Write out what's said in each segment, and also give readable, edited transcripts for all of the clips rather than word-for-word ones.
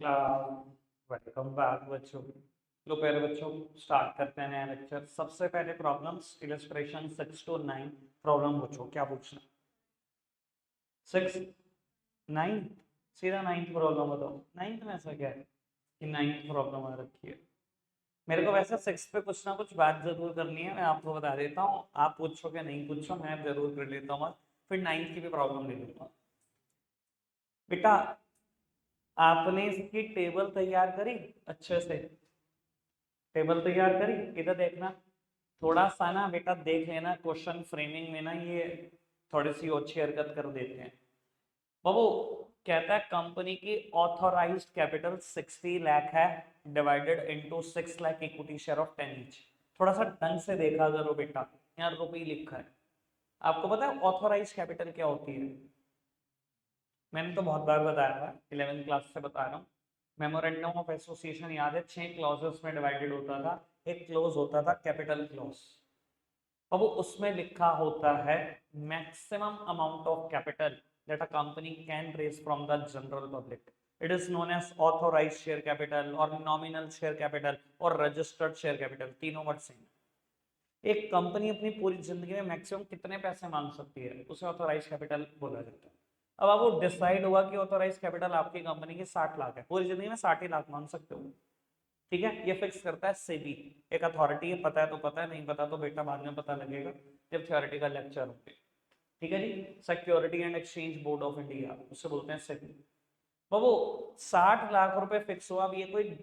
Class. Welcome back बच्चों। लो प्यारे बच्चों, स्टार्ट करते हैं नया लेक्चर। सबसे पहले प्रॉब्लम्स इलस्ट्रेशन 6 to 9। प्रॉब्लम बच्चों क्या पूछना? 6 9, सीधा 9th प्रॉब्लम बताओ। 9th में ऐसा क्या है कि 9th प्रॉब्लम आ रखी है? मेरे को वैसे 6 पे कुछ ना कुछ बात जरूर करनी है, मैं आपको बता देता हूँ। आप पूछो कि नहीं पूछो, मैं जरूर कर लेता हूँ, फिर 9th की भी प्रॉब्लम ले लूंगा। बेटा, आपने इसकी टेबल तैयार करी अच्छे से? टेबल तैयार करी? इधर देखना, थोड़ा सा ना बेटा देख लेना, क्वेश्चन फ्रेमिंग में ना ये थोड़ी सी अच्छी हरकत कर देते हैं। बाबू कहता है कंपनी की ऑथोराइज्ड कैपिटल 60 लाख है, divided into 6 lakh equity share of 10 each. थोड़ा सा ढंग से देखा करो बेटा, यहाँ रुपये लिखा है। आपको पता है ऑथोराइज्ड कैपिटल क्या होती है? मैंने तो बहुत बार बताया था, 11th क्लास से बता रहा हूँ। मेमोरेंडम ऑफ एसोसिएशन याद है, 6 क्लॉजेस में डिवाइडेड होता था। एक क्लोज होता था कैपिटल क्लोज। अब उसमें लिखा होता है maximum amount of capital that a company can raise from the general public. It is known as authorised share capital और नॉमिनल शेयर कैपिटल और रजिस्टर्ड शेयर कैपिटल, तीनों वर्ड सेम। एक कंपनी अपनी पूरी जिंदगी में मैक्सिमम कितने पैसे मांग सकती है, उसे ऑथोराइज कैपिटल बोला जाता है। अब आपको डिसाइड हुआ कि ऑथोराइज कैपिटल आपकी कंपनी की 60 लाख है, पूरी जिंदगी में 60 ही लाख मांग सकते हो। ठीक है, ये फिक्स करता है सेबी, एक अथॉरिटी है। पता है तो पता है, नहीं पता तो बेटा बाद में पता लगेगा जब थ्योरेटिकल लेक्चर होंगे। ठीक है जी, security and exchange board of India, उसे बोलते हैं सेबी। बाबू 60 लाख रुपए फिक्स हुआ। अब ये कोई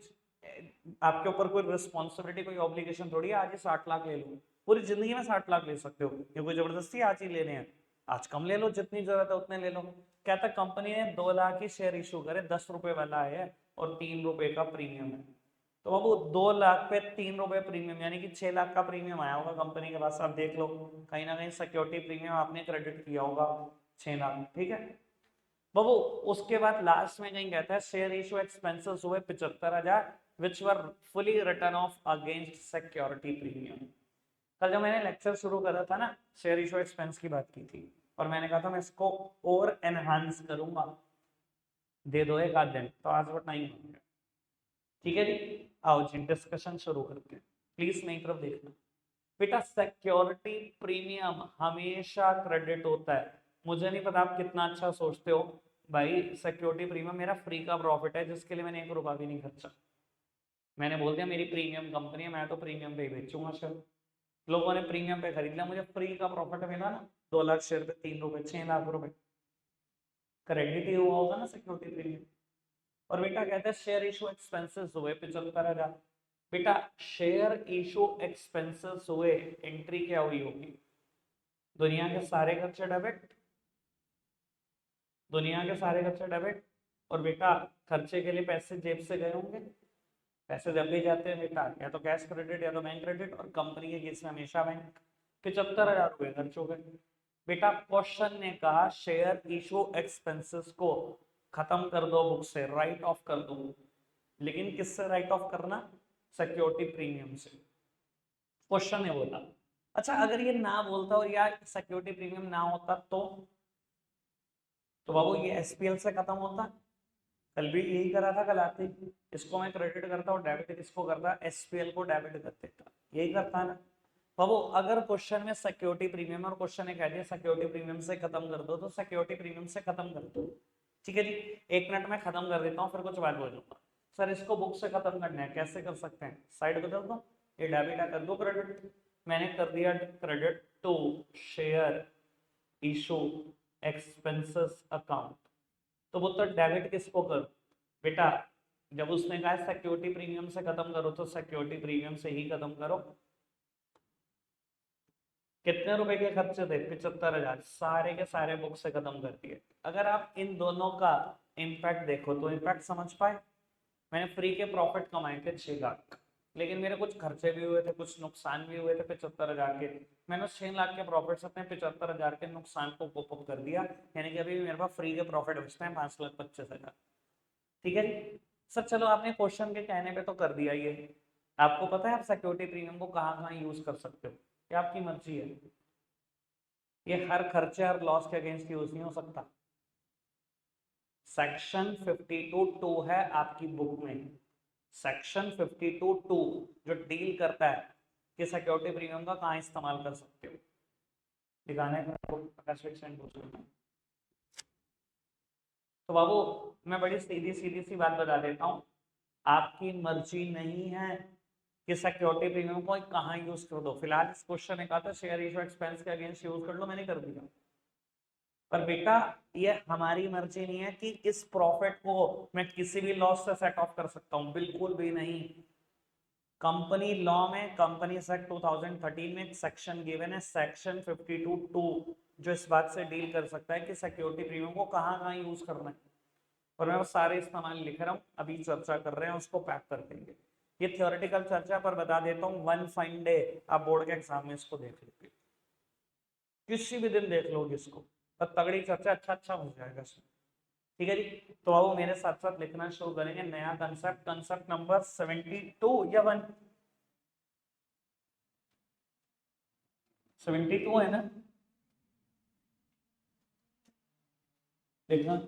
आपके ऊपर कोई रिस्पॉन्सिबिलिटी, कोई ऑब्लिगेशन थोड़ी है आज ही 60 लाख ले लो। पूरी जिंदगी में 60 लाख ले सकते हो, ये कोई जबरदस्ती आज ही लेने हैं? आज कम ले लो, जितनी जरूरत है उतने ले लो। कहता कंपनी ने 2 लाख की शेयर इशू करे, 10 रुपए वाला है और 3 रुपए का प्रीमियम है। तो बाबू 2 लाख पे 3 रुपए प्रीमियम, यानी कि 6 लाख का प्रीमियम आया होगा कंपनी के पास। आप देख लो, कहीं ना कहीं सिक्योरिटी प्रीमियम आपने क्रेडिट किया होगा 6 लाख। ठीक है बाबू, उसके बाद लास्ट में कहीं कहता है शेयर इशू एक्सपेंसेस हुए 75,000 which were fully written off against security premium. कल जब मैंने लेक्चर शुरू करा था ना, शेयर इशू एक्सपेंस की बात की थी और मैंने कहा था मैं इसको और एनहांस करूंगा, दे दो एक आध दिन, तो आज वो टाइम हो गया। ठीक है जी, आओ जी डिस्कशन शुरू करते हैं। प्लीज मेरी तरफ देखना बेटा। सिक्योरिटी प्रीमियम हमेशा क्रेडिट होता है। मुझे नहीं पता आप कितना अच्छा सोचते हो भाई, सिक्योरिटी प्रीमियम मेरा फ्री का प्रॉफिट है जिसके लिए मैंने 1 रुपया भी नहीं खर्चा। मैंने बोल दिया मेरी प्रीमियम कंपनी है, मैं तो प्रीमियम पे ही बेचूंगा शेयर। लोगों ने प्रीमियम पे खरीद लिया, मुझे फ्री का प्रॉफिट मिला ना, 2 लाख शेयर पे 3 रुपए, 6 लाख रुपए क्रेडिट ही हुआ होगा ना सिक्योरिटी प्रीमियम। और बेटा कहते हैं शेयर इशू एक्सपेंसेस हुए 75,000। बेटा शेयर इशू एक्सपेंसेस हुए, एंट्री क्या हुई होगी? दुनिया के सारे खर्चे डेबिट, दुनिया के सारे खर्चे डेबिट। और बेटा खर्चे के लिए पैसे जेब से गए होंगे। पैसे जब भी जाते हैं बेटा, या तो कैश क्रेडिट या तो बैंक क्रेडिट, और कंपनी के केस में हमेशा बैंक। 75,000 रुपए खर्च हो गए। बेटा क्वेश्चन ने कहा शेयर इशू एक्सपेंसेस को खत्म कर दो बुक से, राइट ऑफ कर दो। लेकिन किससे राइट ऑफ करना? सिक्योरिटी प्रीमियम से। क्वेश्चन ने बोला। अच्छा अगर ये ना बोलता और या सिक्योरिटी प्रीमियम ना होता तो बाबू ये एसपीएल से खत्म होता। कल भी यही करा था, कल आते ही इसको मैं क्रेडिट करता और डेबिट किसको करता? एसपीएल को डेबिट कर देता। यही करता है ना बाबू। अगर क्वेश्चन में सिक्योरिटी प्रीमियम और क्वेश्चन ने कह दिया सिक्योरिटी प्रीमियम से खत्म कर दो, तो सिक्योरिटी प्रीमियम से खत्म कर दो। ठीक है जी, 1 मिनट में खत्म कर देता हूँ, फिर कुछ बात बोलूंगा। सर इसको बुक से खत्म करना है, कैसे कर सकते हैं? साइड बदल दो, ये डेबिट है कर दो क्रेडिट। मैंने कर दिया credit to share issue expenses account. तो वो तो डेबिट किसको करो बेटा? जब उसने कहा सिक्योरिटी प्रीमियम से खत्म करो, तो सिक्योरिटी प्रीमियम से ही खत्म करो। कितने रुपए के खर्चे थे? 75,000, सारे के सारे बुक से खत्म कर दिए। अगर आप इन दोनों का इम्पैक्ट देखो तो इम्पैक्ट समझ पाए। मैंने फ्री के प्रॉफिट कमाए थे 6 लाख, लेकिन मेरे कुछ खर्चे भी हुए थे, कुछ नुकसान भी हुए थे 75,000 के। मैंने 6 लाख के प्रॉफिट से अपने 75,000 के नुकसान को कोप अप कर दिया, यानी कि अभी भी मेरे पास फ्री के प्रॉफिट बचते हैं 5,25,000। ठीक है जी सर, चलो आपने क्वेश्चन के कहने पे तो कर दिया ये। आपको पता है आप सिक्योरिटी प्रीमियम को कहाँ कहाँ यूज कर सकते हो? ये आपकी मर्जी है, ये हर खर्चे और लॉस के अगेंस्ट यूज नहीं हो सकता। सेक्शन 52(2) है आपकी बुक में, सेक्शन 52(2) जो डील करता है कि सिक्योरिटी प्रीमियम का कहाँ इस्तेमाल कर सकते हो। दिखाने का तो बाबू मैं बड़ी सीधी सीधी सी बात बता देता हूँ, आपकी मर्जी नहीं है कि सिक्योरिटी प्रीमियम को कहाँ यूज कर दो। फिलहाल इस क्वेश्चन एक आता शेयर इशू एक्सपेंस के अगेंस्ट यूज कर लो, मैंने कर दिया। पर बेटा ये हमारी मर्जी नहीं है कि इस प्रॉफिट को मैं किसी भी लॉस से सेट ऑफ कर सकता हूँ, बिल्कुल भी नहीं। कंपनी लॉ में, कंपनीज एक्ट 2013 में एक सेक्शन गिवन है, सेक्शन 52(2), जो इस बात से डील कर सकता है कि सिक्योरिटी प्रीमियम को कहाँ कहाँ यूज करना है। और मैं वो सारे इस्तेमाल लिख रहा हूँ, अभी चर्चा कर रहे हैं, उसको पैक कर देंगे। ये थियोरेटिकल चर्चा पर बता देता हूँ, वन फाइन डे आप बोर्ड के एग्जाम में इसको देख लीजिए, किसी भी दिन देख लोगे इसको, पर तगड़ी चर्चा, अच्छा हो जाएगा इसमें। ठीक है जी। तो आओ मेरे साथ साथ लिखना शुरू करेंगे नया कंसेप्ट, कंसेप्ट नंबर 72 या 1, 72 है ना, देखना।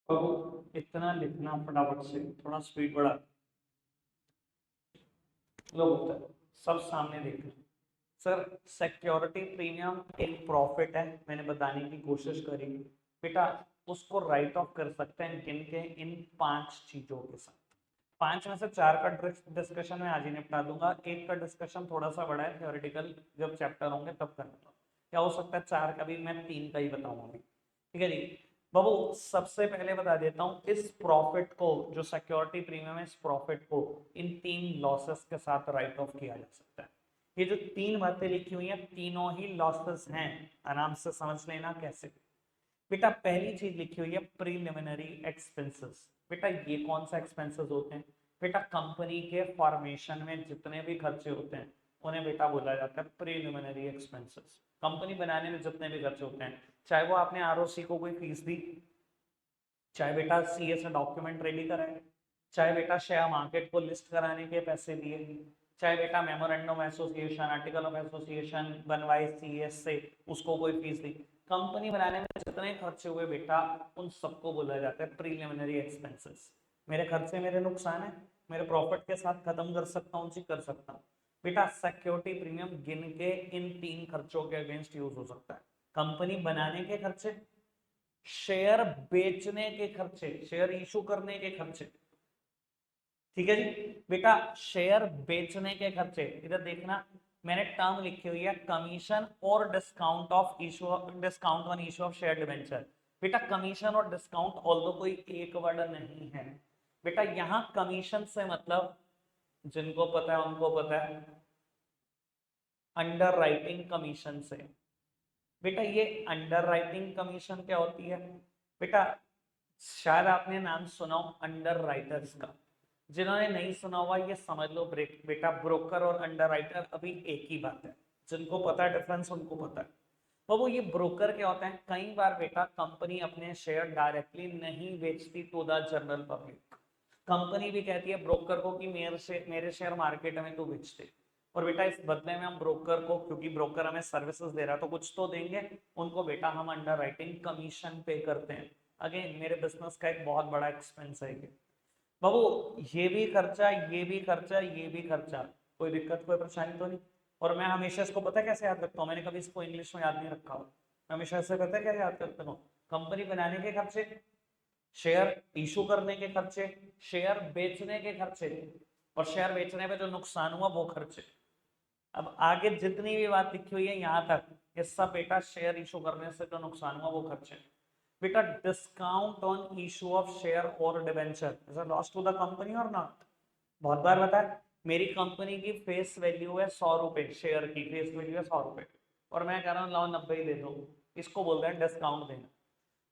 अब इतना लिखना फटाफट से, थोड़ा स्पीड बढ़ा लो, सब सामने देख लो। सर सिक्योरिटी प्रीमियम एक प्रॉफिट है, मैंने बताने की कोशिश करी बेटा। उसको राइट ऑफ कर सकते हैं किन के, इन 5 चीजों के साथ। 5 में से 4 का डिस्कशन मैं आज ही निपटा दूंगा, एक का डिस्कशन थोड़ा सा बड़ा है, थ्योरेटिकल जब चैप्टर होंगे तब करूंगा। क्या हो सकता है 4 का भी, मैं 3 का ही बताऊंगा। ठीक है जी बाबू, सबसे पहले बता देता हूँ इस प्रॉफिट को, जो सिक्योरिटी प्रीमियम है, इस प्रॉफिट को इन 3 लॉसेस के साथ राइट ऑफ किया जा सकता है। ये जो 3 बातें लिखी हुई हैं, तीनों ही लॉसेस हैं, आराम से समझ लेना कैसे। बेटा पहली चीज लिखी हुई है प्रीलिमिनरी एक्सपेंसेस। बेटा ये कौन सा एक्सपेंसेस होते हैं? बेटा कंपनी के फॉर्मेशन में जितने भी खर्चे होते हैं उन्हें बेटा बोला जाता है प्रीलिमिनरी एक्सपेंसेस। कंपनी बनाने में जितने भी खर्चे होते हैं, चाहे वो आपने आरओसी को कोई फीस दी, चाहे बेटा सीए से डॉक्यूमेंट रेडी कराए, चाहे बेटा शेयर मार्केट को लिस्ट कराने के पैसे दिए, चाहे बेटा memorandum association, article of association बनवाए सीएस से, उसको कोई फीस दी। कंपनी बनाने में जितने खर्चे हुए बेटा, उन सबको बोला जाता है प्रीलिमिनरी एक्सपेंसेस। मेरे खर्चे मेरे नुकसान है, मेरे प्रॉफिट के साथ खत्म कर सकता हूँ जी, कर सकता हूँ। बेटा सिक्योरिटी प्रीमियम गिन के इन 3 खर्चों के अगेंस्ट यूज हो सकता है। कंपनी बनाने के खर्चे, शेयर बेचने के खर्चे, शेयर इशू करने के खर्चे। ठीक है जी बेटा, शेयर बेचने के खर्चे। इधर देखना मैंने टर्म लिखी हुई है, कमीशन और discount of issue, discount on issue of share debenture. बेटा कमीशन और डिस्काउंट ऑल्दो कोई एक वर्ड नहीं है बेटा, यहां कमीशन से मतलब जिनको पता है उनको पता है, अंडर राइटिंग कमीशन से। बेटा ये अंडर राइटिंग कमीशन क्या होती है बेटा, शायद आपने नाम सुना हो अंडर राइटर्स का, जिन्होंने नहीं सुना हुआ ये समझ लो बेटा, ब्रोकर और अंडर राइटर अभी एक ही बात है, जिनको पता है डिफरेंस उनको पता है। तो वो ये ब्रोकर क्या होता है, कई बार बेटा कंपनी अपने शेयर डायरेक्टली नहीं बेचती to the general public, company भी कहती है ब्रोकर को कि मेरे शेयर मार्केट में तो बेचते, और बेटा इस बदले में हम ब्रोकर को, क्योंकि ब्रोकर हमें सर्विसेज दे रहा है तो कुछ तो देंगे उनको, बेटा हम अंडर राइटिंग कमीशन पे करते हैं। अगेन मेरे बिजनेस का एक बहुत बड़ा एक्सपेंस है ये बाबू, ये भी खर्चा, ये भी खर्चा, ये भी खर्चा, कोई दिक्कत कोई परेशानी तो नहीं। और मैं हमेशा इसको पता है कैसे याद रखता हूँ, मैंने कभी इसको इंग्लिश में याद नहीं रखा हो, मैं हमेशा इससे पता है क्या याद करता हूँ, कंपनी बनाने के खर्चे, शेयर इशू करने के खर्चे, शेयर बेचने के खर्चे, और शेयर बेचने पे जो नुकसान हुआ वो खर्चे। अब आगे जितनी भी बात लिखी हुई है यहाँ तक, ये सब बेटा शेयर इशू करने से जो नुकसान हुआ वो खर्चे। बेटा discount on issue of share और debenture is a loss to the company और नॉट। बहुत बार बताया, मेरी कंपनी की फेस वैल्यू है 100 रुपए, शेयर की फेस वैल्यू है 100 रुपए, और मैं कह रहा हूँ लाओ 90 ही दे दो, इसको बोलते हैं डिस्काउंट देना।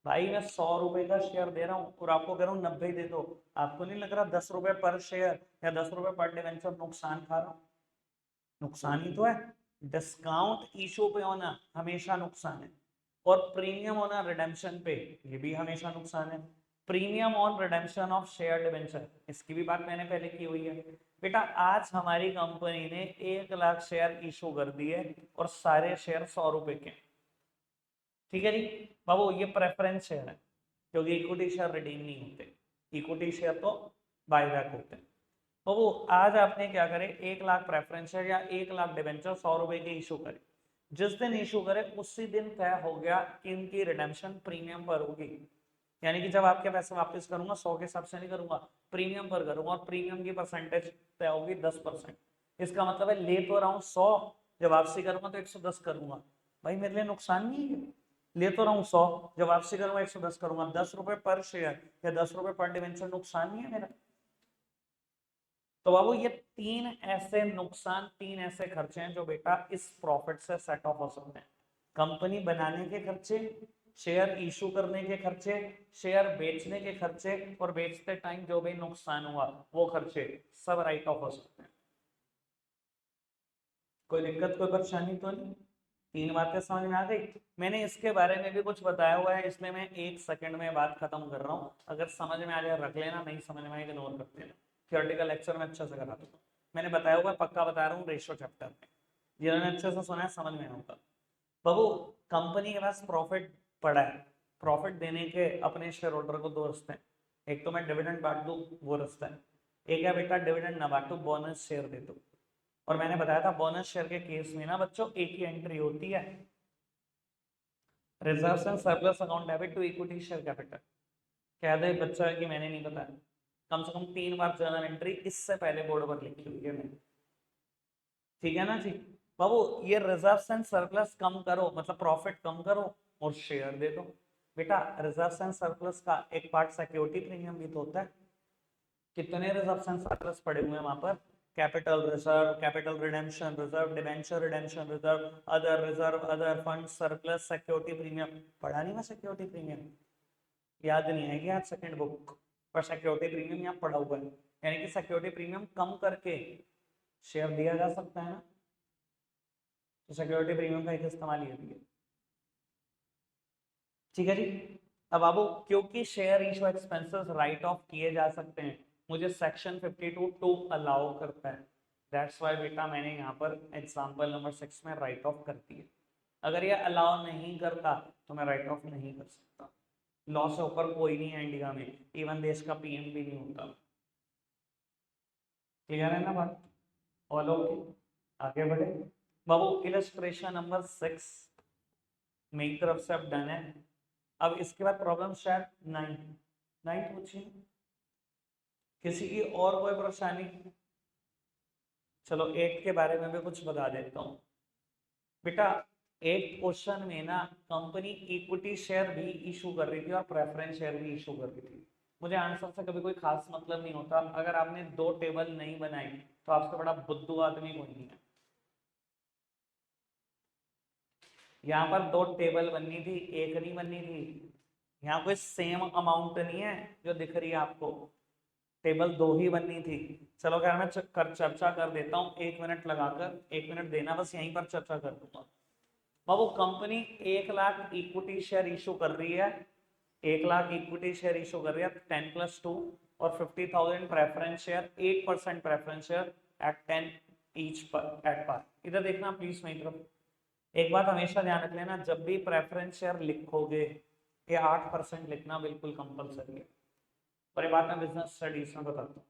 भाई मैं 100 रुपए का शेयर दे रहा हूँ और आपको कह रहा हूँ 90 दे दो, आपको नहीं लग रहा 10 रुपए पर शेयर या 10 रुपए पर डिवेंचर नुकसान खा रहा हूँ? नुकसान ही तो है। डिस्काउंट इशू पे होना हमेशा नुकसान है, और प्रीमियम होना रिडेम्पशन पे, ये भी हमेशा नुकसान है। Premium on redemption of share debenture, इसकी भी बात मैंने पहले की हुई है बेटा। आज हमारी कंपनी ने 1 लाख शेयर इशू कर दिए और सारे शेयर 100 रुपए के। ठीक है जी बाबू, ये प्रेफरेंस शेयर है, क्योंकि इक्विटी शेयर रिडीम नहीं होते, इक्विटी शेयर तो बायबैक होते हैं। तो वो आज आपने क्या करे, 1 लाख प्रेफरेंस शेयर या 1 लाख डिवेंचर 100 रुपए के इशू करे, जिस दिन इशू करे उसी दिन तय हो गया कि इनकी रिडेम्पशन प्रीमियम पर होगी। यानी कि जब आपके पैसे वापस करूंगा 100 के हिसाब से नहीं करूंगा, प्रीमियम पर करूंगा, और प्रीमियम की परसेंटेज तय होगी 10%। इसका मतलब है ले तो रहा हूँ 100, जब वापसी करूंगा तो 110 करूंगा। भाई मेरे लिए नुकसान नहीं है, ले तो रहा हूँ 100, जब वापसी करूंगा 110 करूंगा, 10 रुपए पर शेयर या 10 रुपए पर डिवेंचर नुकसान नहीं है मेरा। तो बाबू ये तीन ऐसे नुकसान, तीन ऐसे खर्चे हैं जो बेटा इस प्रॉफिट से सेट ऑफ हो सकते हैं। कंपनी बनाने के खर्चे, शेयर इशू करने के खर्चे, शेयर बेचने के खर्चे, और बेचते टाइम जो भी नुकसान हुआ वो खर्चे, सब राइट ऑफ हो सकते हैं। कोई दिक्कत कोई परेशानी तो नहीं? तीन बातें समझ में आ गई। मैंने इसके बारे में भी कुछ बताया हुआ है, इसलिए मैं 1 सेकंड में बात खत्म कर रहा हूँ। अगर समझ में आ जाए रख लेना, नहीं समझ में आए इग्नोर कर देना। थियोरेटिकल लेक्चर में अच्छे से करा दूंगा, मैंने बताया हुआ है, पक्का बता रहा हूँ, रेशो चैप्टर में, जिन्होंने अच्छे से सुना है समझ में होगा। बाबू कंपनी के पास प्रॉफिट पड़ा है, प्रॉफिट देने के अपने शेयर होल्डर को दो रास्ते हैं, एक तो मैं डिविडेंड बांट दूं वो रास्ता है, एक है बेटा डिविडेंड ना बांटू, बोनस शेयर दे दो। और मैंने बताया था बोनस शेयर के केस में ना बच्चों एक ही एंट्री होती है, reserves and surplus account debit to equity share capital. कह दे बच्चा है कि मैंने नहीं बताया, कम से कम 3 बार जर्नल एंट्री इससे पहले बोर्ड पर लिखी हुई है मैंने। ठीक है ना जी बाबू, ये रिजर्व्स एंड सरप्लस कम करो, मतलब प्रॉफिट कम करो और शेयर दे दो। बेटा रिजर्व्स एंड सरप्लस का एक पार्ट सिक्योरिटी प्रीमियम भी तो होता है। कितने रिजर्व्स एंड सरप्लस पड़े हुए हैं वहां पर, capital reserve, capital redemption reserve, debenture redemption reserve, reserve, other fund, surplus, security premium. पढ़ा नहीं मैं सिक्योरिटी प्रीमियम? याद नहीं है क्या सेकंड बुक पर सिक्योरिटी प्रीमियम यहाँ पड़ा हुआ है, यानी कि सिक्योरिटी प्रीमियम कम करके शेयर दिया जा सकता है ना, तो सिक्योरिटी प्रीमियम का एक इस्तेमाल ये भी है। ठीक है जी। अब बाबू क्योंकि share issue expenses right of किए जा सकते हैं, मुझे सेक्शन 52 टू अलाउ करता है, दैट्स व्हाई बेटा मैंने यहाँ पर एग्जांपल नंबर 6 में राइट ऑफ कर दिया। अगर ये अलाउ नहीं करता तो मैं राइट ऑफ नहीं कर सकता। लॉ से ऊपर कोई नहीं है इंडिया में, इवन देश का पीएम भी नहीं होता। क्लियर है ना बात? ऑल ओके, आगे बढ़े बाबू। इलस्ट्रेशन नंबर 6 मेरी तरफ से अब डन है। अब इसके बाद प्रॉब्लम शायद नाइन्थ नाइन्थ पूछिए, किसी की और कोई परेशानी? चलो एट के बारे में भी कुछ बता देता हूँ बेटा। एक क्वेश्चन में ना कंपनी इक्विटी शेयर भी इशू कर रही थी और प्रेफरेंस शेयर भी इशू कर रही थी। मुझे आंसर से कभी कोई खास मतलब नहीं होता, अगर आपने दो टेबल नहीं बनाई तो आपसे बड़ा बुद्धू आदमी कोई नहीं है। यहाँ पर दो टेबल बननी थी, एक नहीं बननी थी। यहाँ कोई सेम अमाउंट नहीं है जो दिख रही है आपको, टेबल दो ही बननी थी। चलो खैर मैं चर्चा कर देता हूँ, 1 मिनट लगाकर, 1 मिनट देना बस, यहीं पर चर्चा कर दूंगा। बाबू company 1 lakh equity share issue कर रही है, 1 लाख इक्विटी शेयर इशू कर रही है 10+2 और 50,000 preference share, 8% preference share at 10 each at par. इधर देखना प्लीज मेरी तरफ। एक बात हमेशा ध्यान रख लेना, जब भी प्रेफरेंस शेयर लिखोगे ये 8% लिखना बिल्कुल कंपलसरी है। और ये बात मैं बिजनेस स्टडीज में बताता हूँ,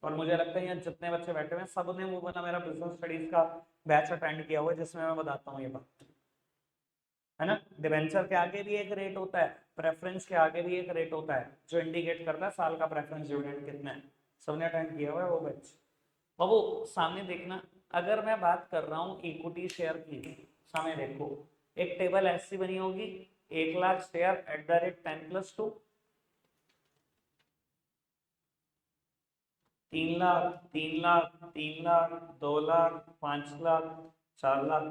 और मुझे लगता है यहाँ जितने बच्चे बैठे हुए हैं सब ने वो बना मेरा बिजनेस स्टडीज का बैच अटेंड किया हुआ है जिसमें मैं बताता हूँ ये बात, है ना। डिवेंचर के आगे भी एक रेट होता है, प्रेफरेंस के आगे भी एक रेट होता है जो इंडिकेट करता है साल का प्रेफरेंस डिविडेंड कितना है। सबने अटेंड किया हुआ है वो बैच। बाबू सामने देखना, अगर मैं बात कर रहा हूँ इक्विटी शेयर की, सामने देखो एक टेबल ऐसी बनी होगी, 1 lakh share at the rate 10+2, 3 lakh, 3 lakh, 3 lakh, 2 lakh, 5 lakh, 4 lakh,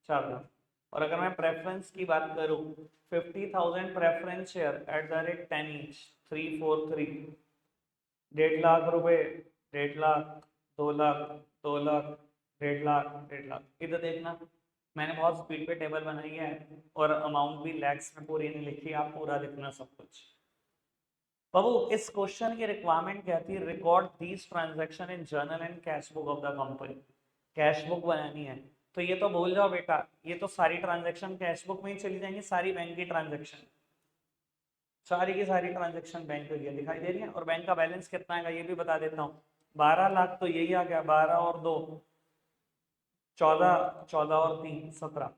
4 lakh. और अगर मैं प्रेफरेंस की बात करूं, 50,000 preference share at the rate 10 each, 343, 1.5 lakh रुपए, 1.5 लाख, 2 लाख, 2 लाख, 1.5 लाख, 1.5 लाख। इधर देखना मैंने बहुत स्पीड पे टेबल बनाई है और अमाउंट भी लैक्स में पूरी नहीं लिखी, आप पूरा लिखना सब कुछ। बाबू इस क्वेश्चन की रिक्वायरमेंट क्या थी, record these transaction in journal and cash book of the company. Cash book बनानी है तो ये तो भूल जाओ बेटा, ये तो सारी ट्रांजैक्शन कैश बुक में ही चली जाएंगी, सारी बैंक की ट्रांजैक्शन, सारी की सारी ट्रांजैक्शन बैंक की दिखाई दे रही है। और बैंक का बैलेंस कितना है ये भी बता देता हूँ, 12 लाख तो यही आ गया, 12 और 2 14, 14 और 3 17।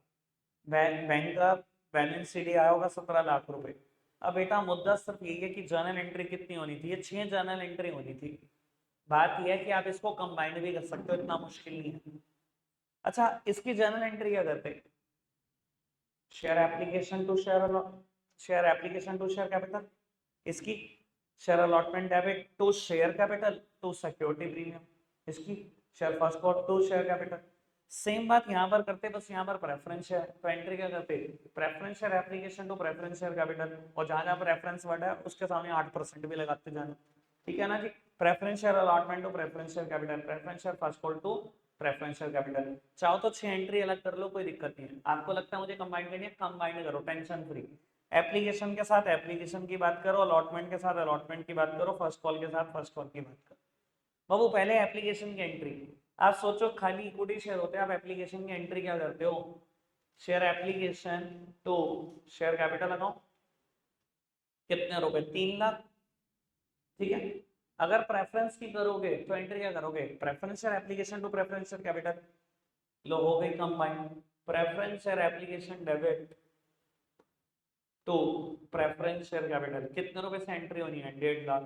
बैंक का बैलेंस शीट आया होगा 17 लाख रुपए। अब बेटा मुद्दा सिर्फ यही है कि जर्नल एंट्री कितनी होनी थी, ये 6 जर्नल एंट्री होनी थी। बात यह है कि आप इसको कंबाइंड भी कर सकते हो, इतना मुश्किल नहीं है। अच्छा इसकी जर्नल एंट्री क्या करते, share application to share application to share capital, इसकी share allotment debit to share capital to security premium, इसकी share first call to share capital. Same बात यहाँ पर करते, बस यहाँ पर प्रेफरेंस शेयर तो एंट्री क्या करते, preference share application to preference share capital, और जहां जहां प्रेफरेंस वर्ड है उसके सामने 8% भी लगाते जाना, ठीक है ना जी। Preference share allotment to preference share capital, preference share first call to preference share capital. चाहो तो 6 एंट्री अलग कर लो, कोई दिक्कत नहीं है। आपको लगता है मुझे कंबाइन करनी है, कंबाइन करो, टेंशन फ्री। एप्लीकेशन के साथ एप्लीकेशन की बात करो, अलॉटमेंट के साथ अलॉटमेंट की बात करो, फर्स्ट कॉल के साथ फर्स्ट कॉल की बात करो। बाबू पहले एप्लीकेशन की एंट्री, आप सोचो खाली इक्विटी शेयर होते हैं, आप एप्लीकेशन की एंट्री क्या करते हो, share application to share capital account, कितने रुपए, 3 लाख, ठीक है। अगर प्रेफरेंस की करोगे तो एंट्री क्या करोगे, preference share application to preference share capital, लो हो गई combine, preference share application debit to preference share capital, कितने रुपए से एंट्री होनी है, 1.5 लाख,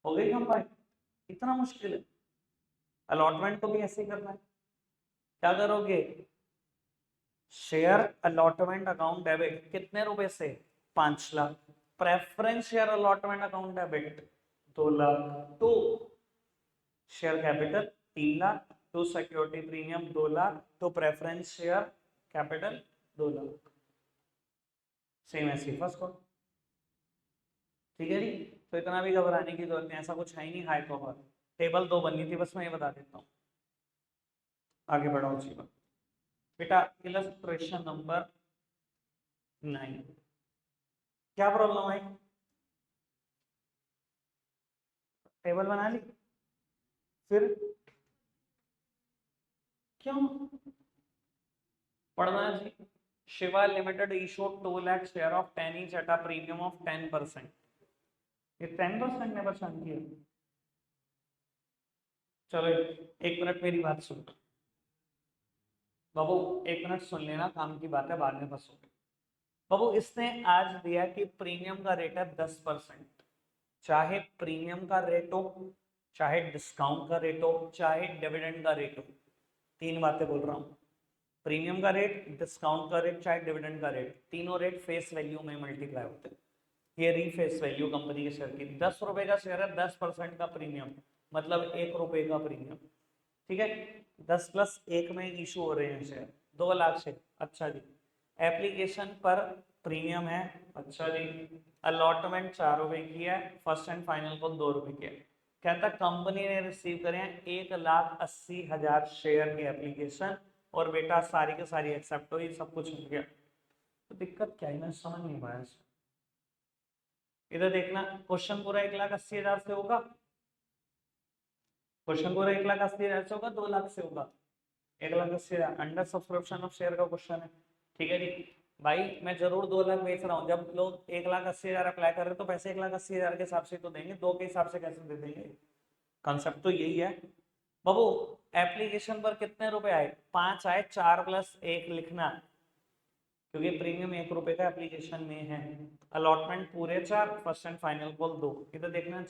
हो गई कंबाइन। इतना मुश्किल है, अलॉटमेंट को भी ऐसे ही करना है। क्या करोगे, शेयर अलॉटमेंट अकाउंट डेबिट कितने रुपए से, 5 lakh, preference share allotment account debit 2 lakh, to share capital 3 lakh, to security premium 2 lakh, to preference share capital 2 lakh. Same ऐसी फर्स्ट कॉल, ठीक है जी। तो इतना भी घबराने की जरूरत नहीं, ऐसा कुछ है ही नहीं हाई कवर, टेबल दो बननी थी बस, मैं ये बता देता हूँ। आगे बढ़ाओ जीवन बेटा, इलस्ट्रेशन नंबर 9, क्या प्रॉब्लम है, टेबल बना ली, फिर क्यों पढ़ना है जी। Shiva limited issued 2 lakh shares of 10 each at a premium of 10%, ये 10% ने परेशान किया। चलो 1 मिनट मेरी बात सुन बाबू, 1 मिनट सुन लेना, काम की बात है बाद में फंसोगे। बाबू इसने आज दिया कि प्रीमियम का रेट है 10%। चाहे प्रीमियम का रेट हो, चाहे डिस्काउंट का रेट हो, चाहे डिविडेंड का रेट हो, तीन बातें बोल रहा हूँ। प्रीमियम का रेट, डिस्काउंट का रेट, चाहे डिविडेंड का रेट, तीनों रेट फेस वैल्यू में मल्टीप्लाई होते हैं। ये रीफेस वैल्यू कंपनी के शेयर की, 10 रुपए का शेयर है, 10% का प्रीमियम, मतलब 1 रुपए का प्रीमियम। ठीक है, 10+1 में इशू हो रहे हैं शेयर, 2 लाख शेयर। अच्छा जी, एप्लीकेशन पर प्रीमियम है। अच्छा जी, अलॉटमेंट 4 रुपए की है, फर्स्ट एंड फाइनल को 2 रुपए की है। कहता कंपनी ने रिसीव करे हैं 1,80,000 शेयर की एप्लीकेशन, और बेटा सारी के सारी एक्सेप्ट हुई, सब कुछ हो गया। तो दिक्कत क्या है, मैं समझ नहीं पाया इसमें। इधर देखना, क्वेश्चन पूरा 1,80,000 से होगा, क्वेश्चन पूरा 1,80,000 से होगा, 2 लाख से होगा। 1,80,000 अंडर सब्सक्रिप्शन ऑफ शेयर का क्वेश्चन है। ठीक है जी भाई, मैं जरूर 2 लाख बेच रहा हूँ। जब लोग 1,80,000 अप्लाई कर रहे हैं तो पैसे 1,80,000 के हिसाब से तो देंगे, 2 के हिसाब से कैसे दे देंगे? कंसेप्ट तो यही है बाबू। एप्लीकेशन पर कितने रुपए आए? 5 आए, 4+1 लिखना, क्योंकि प्रीमियम 1 रुपए का एप्लीकेशन में है। अलॉटमेंट पूरे 4, फर्स्ट एंड फाइनल कॉल 2। इधर देखना,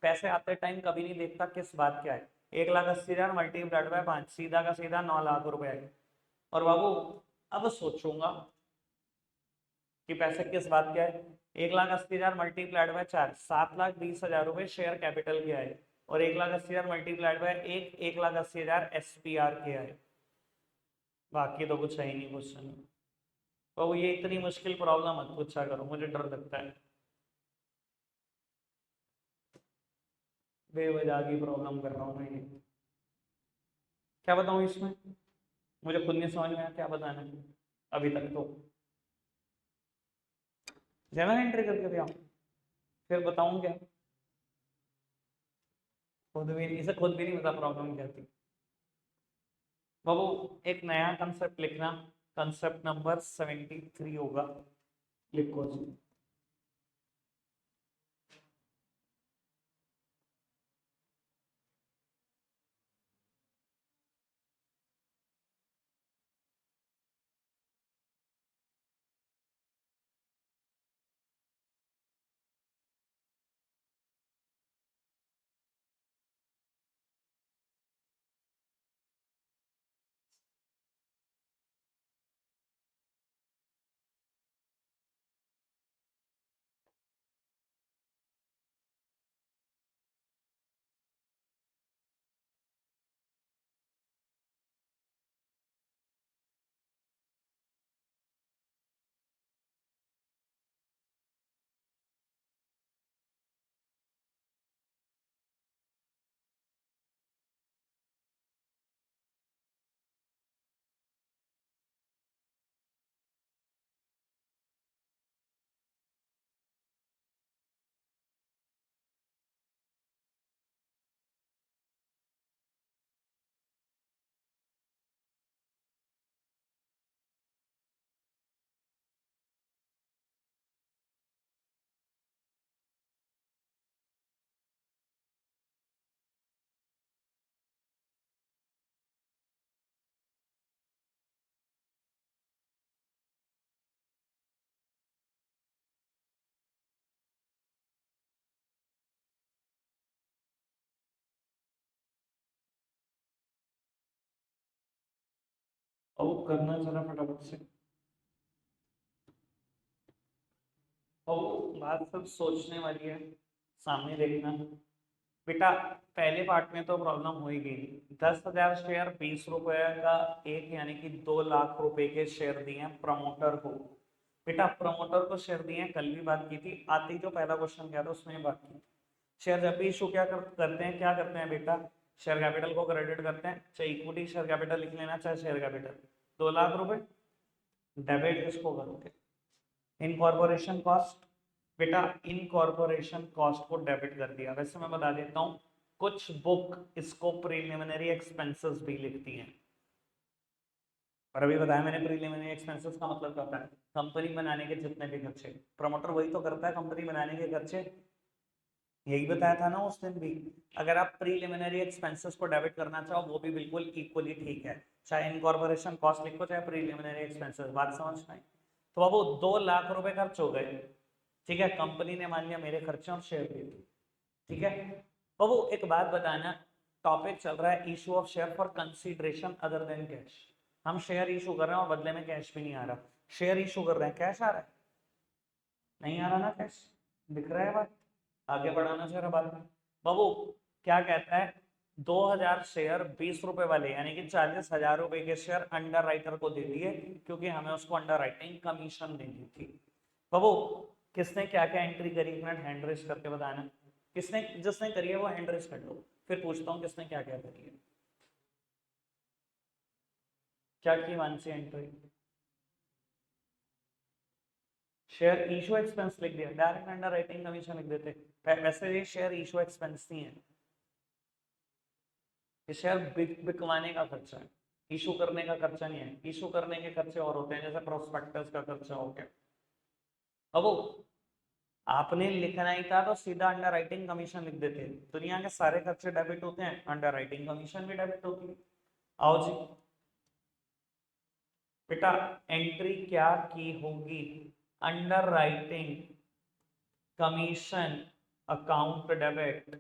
पैसे आते टाइम कभी नहीं देखता किस बात क्या है। 1,80,000 मल्टीप्लाइड बाय 5, सीधा का सीधा 9 लाख रुपए आए। और बाबू अब सोचूंगा कि पैसे किस बात क्या है। 1,80,000 मल्टीप्लाइड बाय 4, 7,20,000 रुपए शेयर कैपिटल के आए, और 1,80,000 मल्टीप्लाइड बाय 1,80,000 SPR के आए। बाकी तो कुछ है ही नहीं क्वेश्चन में। तो ये इतनी मुश्किल प्रॉब्लम मत पूछा करो, मुझे डर लगता है बेवजह की प्रॉब्लम कर रहा हूँ मैं ये। क्या बताऊँ इसमें, मुझे खुद नहीं समझ में आया क्या बताना है अभी तक। तो जनरल एंट्री करके दिया, फिर बताऊँ क्या? खुद भी इसे खुद भी नहीं पता प्रॉब्लम क्या थी। बाबू एक नया कंसेप्ट लिखना, कंसेप्ट नंबर 73 होगा, लिखो जी। और करना जरा फटाफट से। और बात सब सोचने वाली है, सामने देखना बेटा। पहले पार्ट में तो प्रॉब्लम हो ही गई। 10,000 शेयर 20 रुपए का एक, यानी कि 2 लाख रुपए के शेयर दिए हैं प्रमोटर को। बेटा प्रमोटर को शेयर दिए हैं, कल भी बात की थी, आती जो पहला क्वेश्चन किया था उसमें बात की। शेयर जब भी इशू करते हैं, क्या करते हैं बेटा? शेयर कैपिटल को क्रेडिट करते हैं, चाहे इक्विटी शेयर कैपिटल लिख लेना, चाहे शेयर कैपिटल। 2 लाख रुपए डेबिट किसको करोगे? Incorporation cost. बेटा इनकॉर्पोरेशन कॉस्ट को डेबिट कर दिया। वैसे मैं बता देता हूँ, कुछ बुक इसको प्रीलिमिनरी एक्सपेंसेस भी लिखती हैं, और अभी बताया मैंने प्रीलिमिनरी एक्सपेंसेस का मतलब क्या होता है? कंपनी बनाने के जितने भी खर्चे, प्रमोटर वही तो करता है, कंपनी बनाने के खर्चे। यही बताया था ना उस दिन भी। अगर आप प्रीलिमिनरी एक्सपेंसेस को डेबिट करना चाहो, वो भी बिल्कुल इक्वली ठीक है, चाहे इनकॉर्पोरेशन कॉस्ट लिखो चाहे प्रीलिमिनरी एक्सपेंसेस। बात समझ में आई? तो बाबू 2 लाख रुपए खर्च हो गए, ठीक है, कंपनी ने मान लिया मेरे खर्चे और शेयर दे दिए, ठीक है। बाबू एक बात बताना, टॉपिक चल रहा है issue of share for consideration other than cash. हम शेयर इशू कर रहे हैं और बदले में कैश भी नहीं आ रहा, शेयर इशू कर रहे हैं, कैश आ रहा है? नहीं आ रहा ना कैश, दिख रहा है बात? आगे बढ़ाना जरा बात। बाबू क्या कहता है, 2000 शेयर 20 रुपए वाले यानी कि 40,000 रुपए के शेयर अंडर राइटर को दे दिए, क्योंकि हमें उसको अंडर राइटिंग कमीशन देनी थी। बाबू किसने क्या क्या एंट्री करी, एक मिनट हैंड रेस करके बताना, किसने, जिसने करी है वो हैंड रेस कर लो, फिर पूछता हूँ किसने क्या क्या करी है। क्या की Mansi entry? Share issue expense लिख दिया, डायरेक्ट अंडर राइटिंग कमीशन लिख देते। वैसे ये शेयर इशू एक्सपेंस नहीं है, ये शेयर बिकवाने का खर्चा है, इशू करने का खर्चा नहीं है। इशू करने के खर्चे और होते हैं, जैसे प्रोस्पेक्टस का खर्चा हो गया। अब वो आपने लिखना ही था तो सीधा अंडर राइटिंग कमीशन लिख देते। दुनिया के सारे खर्चे डेबिट होते हैं, अंडर राइटिंग कमीशन भी डेबिट होती है। आओ जी बेटा, एंट्री क्या की होगी, underwriting commission account debit,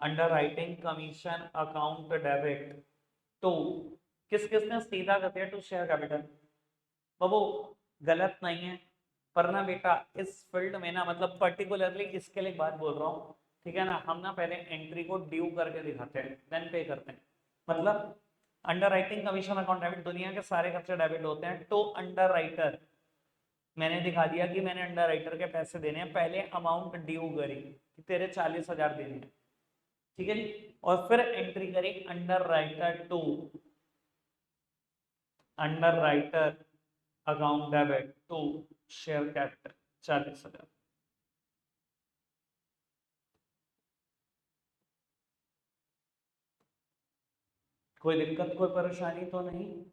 underwriting commission account debit to, किस किसने सीधा कर दिया, टू शेयर कैपिटल। बाबू गलत नहीं है, पर ना बेटा इस फील्ड में ना, मतलब पर्टिकुलरली इसके लिए बात बोल रहा हूँ, ठीक है ना, हम ना पहले एंट्री को ड्यू करके दिखाते हैं, देन पे करते हैं। मतलब under writing commission account debit, दुनिया के सारे खर्चे डेबिट होते हैं, तो अंडर राइटर मैंने दिखा दिया कि मैंने अंडर राइटर के पैसे देने हैं, पहले अमाउंट ड्यू करी कि तेरे 40,000 देने हैं, ठीक है जी, और फिर एंट्री करी underwriter to, underwriter account debit to share capital 40,000। कोई दिक्कत कोई परेशानी तो नहीं,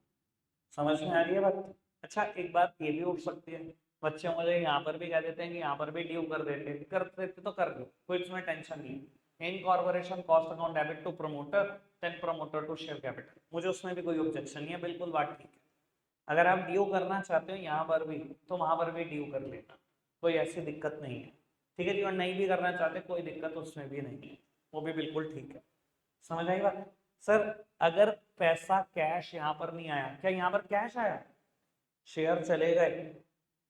समझ में आ रही है बात? अच्छा एक बात ये भी उठ सकती है, बच्चे मुझे यहाँ पर भी कह देते हैं कि यहाँ पर भी ड्यू कर देते तो कर दो, कोई इसमें टेंशन नहीं है। Incorporation cost account debit to promoter, then promoter to share capital, मुझे उसमें भी कोई ऑब्जेक्शन नहीं है, बिल्कुल बात ठीक है। अगर आप ड्यू करना चाहते हो यहाँ पर भी, तो वहां पर भी ड्यू कर लेना, कोई ऐसी दिक्कत नहीं है, ठीक है जी। और नहीं भी करना चाहते कोई दिक्कत उसमें भी नहीं है, वो भी बिल्कुल ठीक है। समझ आई बात? सर अगर पैसा कैश यहाँ पर नहीं आया, क्या यहाँ पर कैश आया, शेयर चले गए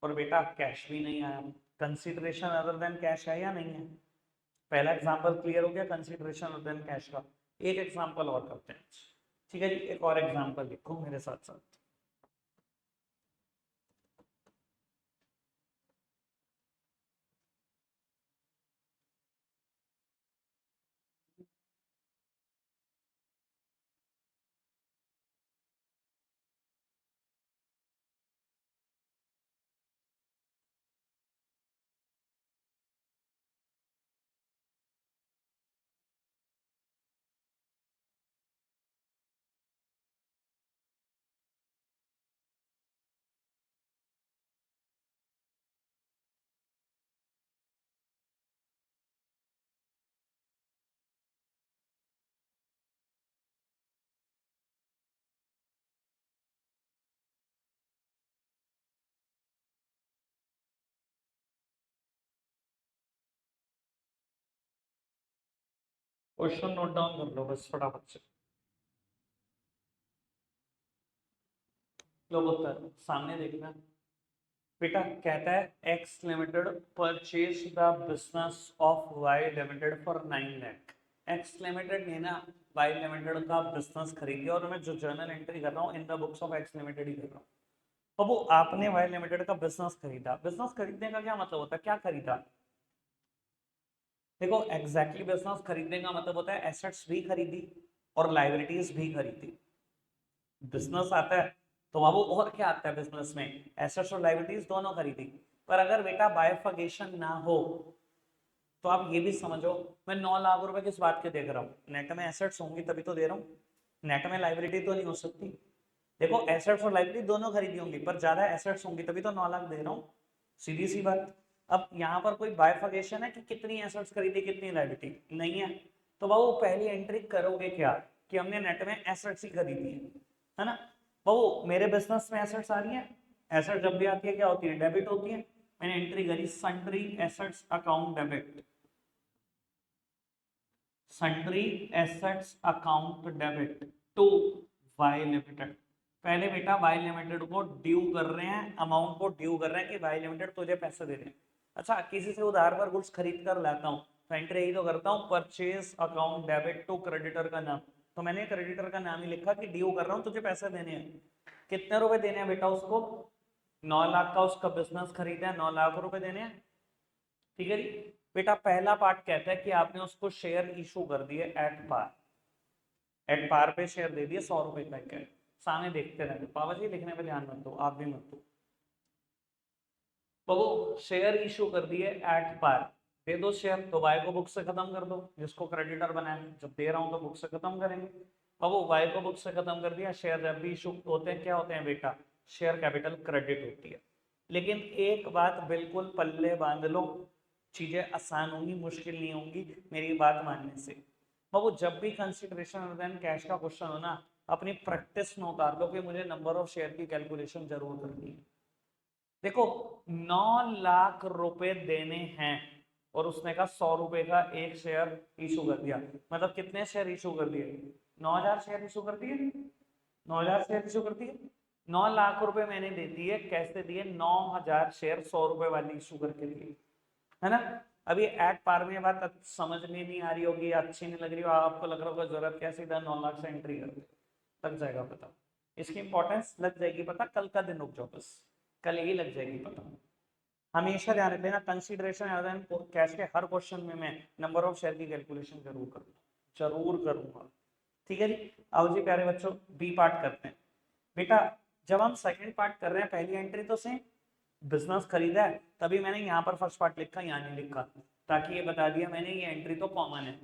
और बेटा कैश भी नहीं आया, कंसिडरेशन अदर देन कैश है या नहीं है? पहला एग्जांपल क्लियर हो गया कंसिडरेशन अदर देन कैश का। एक एग्जांपल और करते हैं, ठीक है जी, एक और एग्जांपल लिखो मेरे साथ साथ। क्वेश्चन नोट डाउन कर लो बस फटाफट से। लो उत्तर सामने देखना बेटा, कहता है X limited purchase the business of Y limited for 9 lakh. X limited ने ना वाई लिमिटेड का बिजनेस खरीद लिया, और मैं जो जर्नल एंट्री कर रहा हूँ in the books of X limited ही कर रहा हूँ। तो वो आपने वाई लिमिटेड का बिजनेस खरीदा, बिजनेस खरीदने का क्या मतलब होता है, क्या खरीदा? देखो एग्जैक्टली बिजनेस खरीदने का मतलब होता है एसेट्स भी खरीदी और लाइबिलिटीज भी खरीदी। बिजनेस आता है तो बाबू और क्या आता है बिजनेस में, एसेट्स और लाइबिलिटीज दोनों खरीदी। पर अगर बेटा बाइफर्केशन ना हो तो आप ये भी समझो, मैं 9 लाख रुपए किस बात के देख रहा हूँ, नेट में एसेट्स होंगी तभी तो दे रहा हूँ, नेट में लाइबिलिटी तो नहीं हो सकती। देखो एसेट्स और लाइबिलिटी दोनों खरीदी होंगी, पर ज्यादा एसेट्स होंगी तभी तो 9 लाख दे रहा हूँ, सीधी सी बात। अब यहाँ पर कोई बाइफर्केशन है कि कितनी एसेट्स खरीदी कितनी लाइबिलिटी, नहीं है। तो बाबू पहली एंट्री करोगे क्या, कि हमने नेट में एसेट्स ही खरीदी है ना। बाबू मेरे बिजनेस में एसेट्स आ रही हैं, एसेट जब भी आती है क्या होती है, डेबिट होती है। मैंने एंट्री करी sundry assets account debit, sundry assets account debit to Y limited. पहले बेटा वाई लिमिटेड को ड्यू कर रहे हैं, अमाउंट को ड्यू कर रहे हैं कि वाई लिमिटेड तुझे पैसे दे रहे हैं। अच्छा, किसी से उधार पर गुड्स खरीद कर लाता हूँ तो एंट्री यही तो करता हूँ, purchase account debit to creditor का नाम। तो मैंने क्रेडिटर का नाम ही लिखा कि ड्यू कर रहा हूँ, तुझे पैसे देने हैं। कितने रुपए देने हैं बेटा उसको, 9 लाख का उसका बिजनेस खरीदा है, 9 लाख रुपए देने हैं। ठीक है जी बेटा, पहला पार्ट कहता है कि आपने उसको शेयर इशू कर दिए एट पार, एट पार पे शेयर दे दिए 100 रुपए का। सामने देखते रहते पापा जी, लिखने पे ध्यान मत दो, आप भी मत दो। तो वो शेयर इशू कर दिए एट पार, दे दो शेयर, तो वाई को बुक से खत्म कर दो, जिसको क्रेडिटर बनाया, जब दे रहा हूं तो बुक से खत्म करेंगे। अब वो वाई को बुक से खत्म कर दिया, शेयर जब भी इशू होते हैं क्या होते हैं बेटा, शेयर कैपिटल क्रेडिट होती है। लेकिन एक बात बिल्कुल पल्ले बांध लो, चीजें आसान होंगी, मुश्किल नहीं होंगी मेरी बात मानने से। वो जब भी कंसिडरेशन देन कैश का क्वेश्चन हो ना, अपनी प्रैक्टिस में उतार लो कि मुझे नंबर ऑफ शेयर की कैलकुलेशन जरूर करनी है। देखो 9 लाख रुपए देने हैं और उसने कहा 100 रुपए का एक शेयर इशू कर दिया, मतलब कितने शेयर इशू कर दिए, 9,000 शेयर इशू कर दिए, 9,000 शेयर इशू कर दिए। 9 लाख रुपए मैंने दे दिए, कैसे दिए, 9,000 शेयर 100 रुपए वाली इशू करके दिए, है ना। अभी एट पार में बात समझ में नहीं आ रही होगी, अच्छी नहीं लग रही हो, आपको लग रहा होगा जरूरत क्या, सीधा 9 लाख से एंट्री कर दे, लग जाएगा पता, इसकी इंपॉर्टेंस लग जाएगी पता, कल का दिन रुक जाओ बस, कल यही लग जाएगी पता। हमेशा ध्यान रख लेना, कंसीडरेशन कैश के हर क्वेश्चन में मैं नंबर ऑफ शेयर की कैलकुलेशन जरूर करूंगा, जरूर करूंगा। ठीक है जी, आओ जी प्यारे बच्चों, बी पार्ट करते हैं। बेटा जब हम सेकंड पार्ट कर रहे हैं, पहली एंट्री तो सेम, बिजनेस खरीदा है, तभी मैंने यहाँ पर फर्स्ट पार्ट लिखा, यहाँ नहीं लिखा, ताकि ये बता दिया मैंने ये एंट्री तो कॉमन है।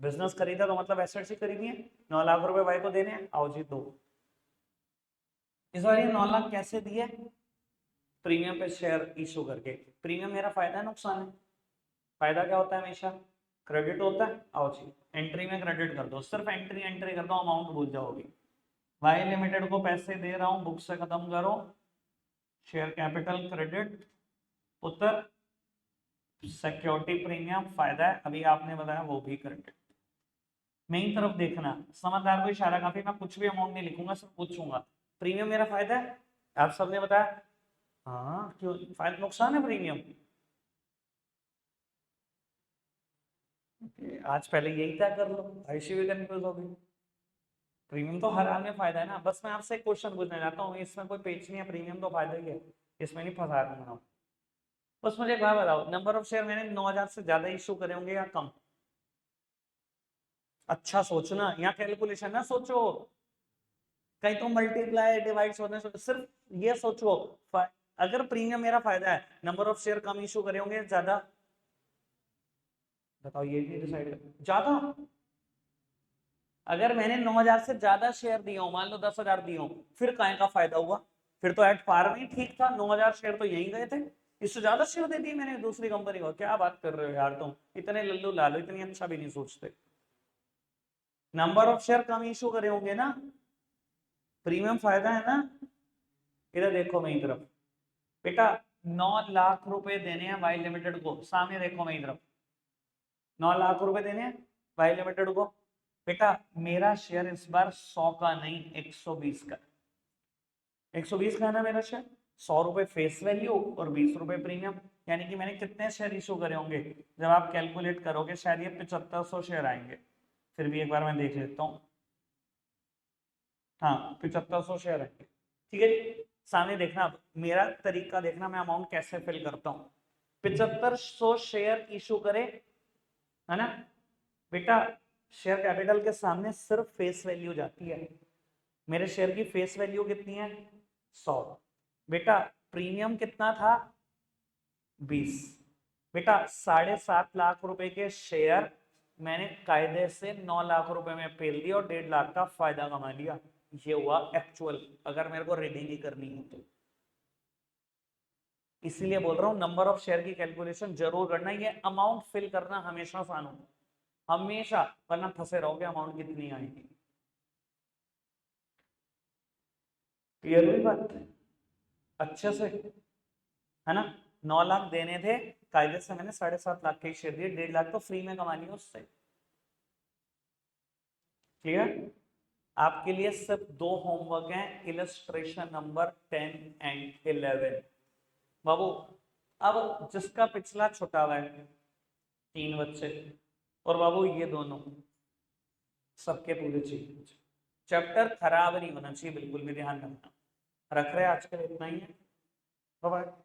बिजनेस खरीदा तो मतलब एसेट्स ही खरीदी है, 9 लाख रुपए भाई को देने हैं, आओ जी दो। इस बार ये 9 लाख कैसे दिए, प्रीमियम पे शेयर इशू करके। प्रीमियम मेरा फायदा है नुकसान है, फायदा क्या होता है हमेशा, क्रेडिट होता है। आओ जी एंट्री में क्रेडिट कर दो, सिर्फ एंट्री एंट्री कर दो, अमाउंट भूल जाओगे। वाई लिमिटेड को पैसे दे रहा हूं, बुक से खत्म करो, शेयर कैपिटल क्रेडिट, उत्तर सिक्योरिटी प्रीमियम फायदा है, अभी आपने बताया वो भी क्रेडिट। मेन तरफ देखना, समझदार को इशारा काफी, मैं कुछ भी अमाउंट नहीं लिखूंगा, सिर्फ पूछूंगा प्रीमियम मेरा फायदा है, आप सबने बताया हाँ, क्यों फायदा नुकसान है प्रीमियम। आज पहले यही तय कर लो, ऐसी भी कंफ्यूज हो गई। प्रीमियम तो हर हाल में फायदा है ना, बस मैं आपसे एक क्वेश्चन पूछना चाहता हूँ, इसमें कोई पेच नहीं है, प्रीमियम तो फायदा ही है, इसमें नहीं फंसा रहा हूँ। बस मुझे एक बात बताओ, नंबर ऑफ शेयर मैंने 9,000 से ज्यादा इशू करे होंगे या कम, अच्छा सोचना, यहाँ कैलकुलेशन ना सोचो, कहीं तो मल्टीप्लाई डिवाइड सोचने सिर्फ ये सोचो, अगर प्रीमियम मेरा फायदा है, number of share come issue करे होंगे ज्यादा, बताओ ये भी डिसाइड कर ज्यादा। अगर मैंने 9,000 से ज्यादा शेयर दिए हो, मान लो 10,000 दिए हो, फिर काय का फायदा हुआ, फिर तो एट पार में ठीक था, 9,000 शेयर तो यही गए थे, इससे ज्यादा शेयर दे दिए मैंने दूसरी कंपनी को, क्या बात कर रहे हो यार तुम, इतने लल्लू लालो, इतनी अच्छा भी नहीं सोचते। Number of share come issue करे होंगे ना, प्रीमियम फायदा है ना। इधर देखो मेरी तरफ बेटा, 9 लाख रुपए देने हैं वाई लिमिटेड को, सामने देखो मेरी तरफ, 9 लाख रुपए देने हैं वाई लिमिटेड को। बेटा मेरा शेयर इस बार 100 का नहीं 120 का, 120 का है ना मेरा शेयर, 100 रुपए फेस वैल्यू और 20 रुपए प्रीमियम, यानी कि मैंने कितने शेयर इशू करे होंगे, जब आप कैलकुलेट करोगे शायद ये 7500 शेयर आएंगे, फिर भी एक बार मैं देख लेता हूँ, हाँ 7500 शेयर आएंगे। ठीक है जी, सामने देखना, मेरा तरीका देखना, मैं अमाउंट कैसे फिल करता हूँ। 7500 शेयर इशू करे, है ना बेटा, शेयर कैपिटल के सामने सिर्फ फेस वैल्यू जाती है, मेरे शेयर की फेस वैल्यू कितनी है 100, बेटा प्रीमियम कितना था 20, बेटा 7.5 लाख रुपए के शेयर मैंने कायदे से 9 लाख रुपए में पेल दिया और 1.5 लाख का फायदा कमा लिया, ये हुआ एक्चुअल, अगर मेरे को रीडिंग ही करनी है तो। इसीलिए बोल रहा हूं नंबर ऑफ शेयर की कैलकुलेशन जरूर करना, ये अमाउंट फिल करना हमेशा आसान होगा, हमेशा, वरना फंसे रहोगे अमाउंट कितनी आएगी। क्लियर हुई बात, अच्छे से, है ना। 9 लाख देने थे, कायदे से मैंने 7.5 लाख के शेयर दिए, 1.5 लाख तो फ्री में कमा लिया उससे। क्लियर। आपके लिए सिर्फ 2 होमवर्क हैं, इलस्ट्रेशन नंबर 10 एंड 11। बाबू अब जिसका पिछला छुटा हुआ है 3 बच्चे, और बाबू ये दोनों सबके पूरे चाहिए। चैप्टर खराब नहीं होना चाहिए, बिल्कुल भी ध्यान रखना। रख रहे हैं आज के लिए इतना ही है। बाय।